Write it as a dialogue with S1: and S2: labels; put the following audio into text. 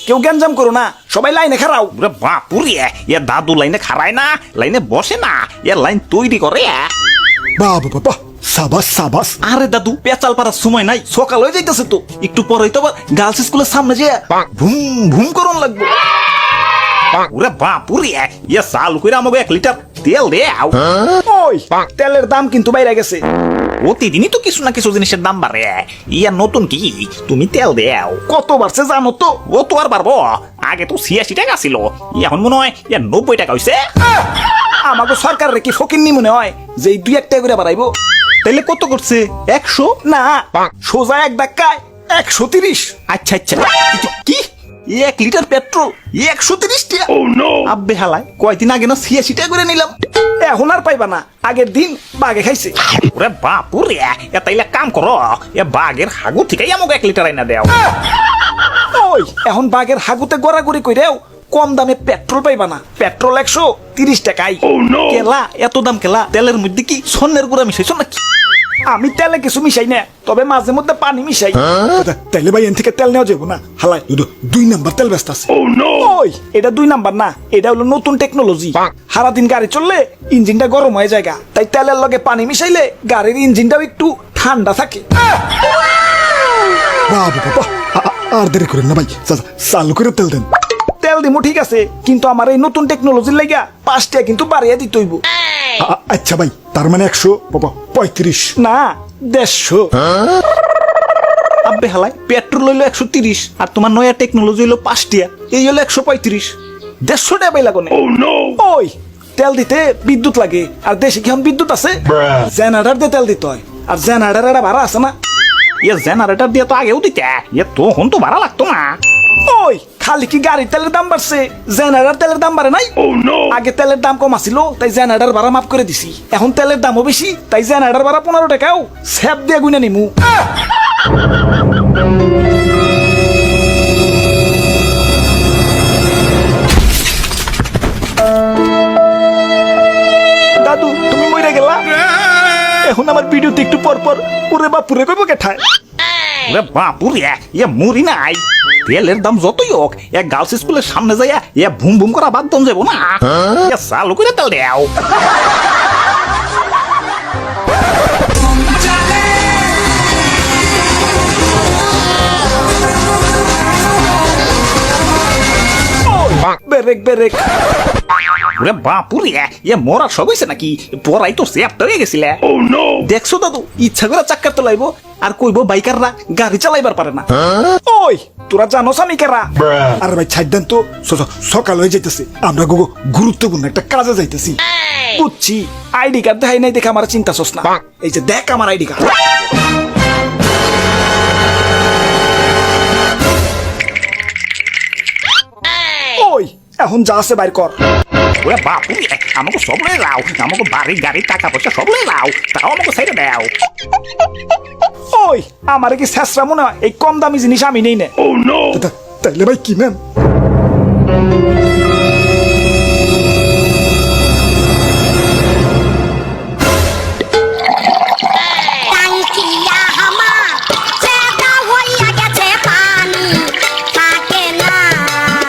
S1: কেউ গ্যাঞ্জাম করো না, সবাই লাইনে খাড়াও।
S2: ওরে বাপুরে, এ দাদু লাইনে খাড়ায় না, লাইনে বসে না, এ লাইন তৈরি করে।
S3: বাবা বাবা, সাবাস সাবাস।
S2: আরে দাদু, পেঁচাল পারার সময় নাই,
S1: সকাল হয়ে যাইতেছে তো,
S2: একটু পরেই তো আবার গার্লস স্কুলের সামনে যে ভুম ভুম করন লাগবে। ওরে বাপুরে, এ চালু করে আমাকে 1 লিটার তেল দেও।
S1: ওই তেলের দাম কিন্তু বাইরে গেছে।
S2: প্রতিদিনই তো কিছু না কিছু জিনিসের দাম বাড়ে, ইয়া নতুন কি তুমি তেল দেও।
S1: কত বাড়ছে জানো তো?
S2: ও তো আর পারবো, আগে তো 86 টাকা ছিল, এখন মনে হয় 90 টাকা হয়েছে।
S1: আমাকে সরকারের কি ফকিন্নি মনে হয় যে 2-1 টাকা করে বাড়াইবো?
S2: তাহলে কত করছে? 100
S1: না, সোজা এক ধাক্কায় 130।
S2: আচ্ছা আচ্ছা, কি 1 লিটার পেট্রোল 130 টাকা? আব্বে হালায়, কয়দিন আগে না 86 টাকা করে নিলাম।
S1: এখন আর পাইবা না, আগের দিন বাগে খাইছে।
S2: ওরে বাপুরে, তাইলে কাম করো, এ বাঘের হাগু থেকেই আমাকে 1 লিটার আইনা দেও।
S1: ওই এখন বাগের হাগুতে গড়াগড়ি কইরেও কম দামে পেট্রোল পাইবা না। পেট্রোল 130 টাকায়।
S2: কেলা এত দাম কেলা? তেলের মধ্যে কি স্বর্ণের গুঁড়া মিশাইছ নাকি?
S1: আমি তেলে কিছু মিশাই না, তবে মাঝে মধ্যে পানি মিশাই।
S3: তাইলে ভাই এন থেকে তেল নেওয়া যাবো না, হালাই 2 নাম্বার তেল ব্যস্ত আছে।
S1: ওই এটা 2 নাম্বার না, এটা হলো নতুন টেকনোলজি। সারাদিন গাড়ি চললে ইঞ্জিনটা গরম হয়ে যায়, তাই তেলের লগে পানি মিশাইলে গাড়ির ইঞ্জিনটাও একটু ঠান্ডা থাকে।
S3: বাবা বাবা, আর দেরি করেন না ভাই, চালু করে তেল দেন।
S1: তেল দিমু ঠিক আছে, কিন্তু আমার এই নতুন টেকনোলজির লাগা 5 টাকা কিন্তু বাড়িয়ে দিতে হইব।
S3: আচ্ছা ভাই, তার মানে 135
S1: না, 150।
S2: আব্বে হালায়, পেট্রোল হইলো 130 আর তোমার নয়া টেকনোলজি হইলো 5 টাকা, এই হলো 135।
S1: 150 টাকা পাইলা কোনে? ওই তেল দিতে বিদ্যুৎ লাগে, আর দেশে কি এখন বিদ্যুৎ আছে? জেনারেটর দিয়ে তেল দিতে হয়, আর জেনারেটর এটা ভাড়া আছে না।
S2: এ জেনারেটর দিয়ে তো আগেও দিতে, এ তো হন তো ভাড়া লাগতো না।
S1: ওই খালি কি গাড়ির তেলের দাম বাড়ছে, জেনারেটর তেলের দাম বাড়ে নাই? আগে তেলের দাম কম আছিল, তাই জেনারেটর ভাড়া মাফ করে দিছি। এখন তেলের দামও বেশি, তাই জেনারেটর ভাড়া 15 টাকাও সেপ দিয়ে গুনে নিমু। দাদু তুমি মরে গেলা, এখন আমার ভিডিওতে একটু পর পর ওরে বাপুরে কইব কেঠায়।
S2: ওরে বাপুরে, এ মরি নাই। তেলের দাম যতই হোক, এ গার্লস স্কুলের সামনে যাইয়া এ ভুম ভুম করা বাদ দম যাবো না। এ চালু করে তেল দেও।
S1: বেরেক বেরেক।
S2: ওরে বাপুরে, এ মরার সব হয়েছে নাকি? পড়াই তো সেপ্টার হয়ে গেছিলে। দেখছো দাদু, ইচ্ছা করে চাক্কার তোলাইবো আর কইবো বাইকাররা গাড়ি চালাইবার পারে না।
S1: ওই তোরা জানোস আমি কেরা?
S3: আরে ভাই ছাড় দেন তো, সকাল হয়ে যাইতেছে, আমরা গুরুত্বপূর্ণ একটা কাজে যাইতেছি।
S1: বুঝছি, আইডি কার্ড দেখাই নাই দেখে আমার চিন্তা ছোস না। এই যে দেখ আমার আইডি কার্ড। ওই এখন যা আছে বাইর কর।
S2: ওরে বাপুরে, আমাকে সব লয়ে যাও, আমাকে বাড়ি গাড়ি টাকা পয়সা সব লয়ে যাও, তাও আমাকে ছেড়ে দেও।
S1: ওই আমার কি শেষরা মনে হয় এই কম দামি জিনিস আমি নেই না।
S3: তাইলে ভাই কি নেন?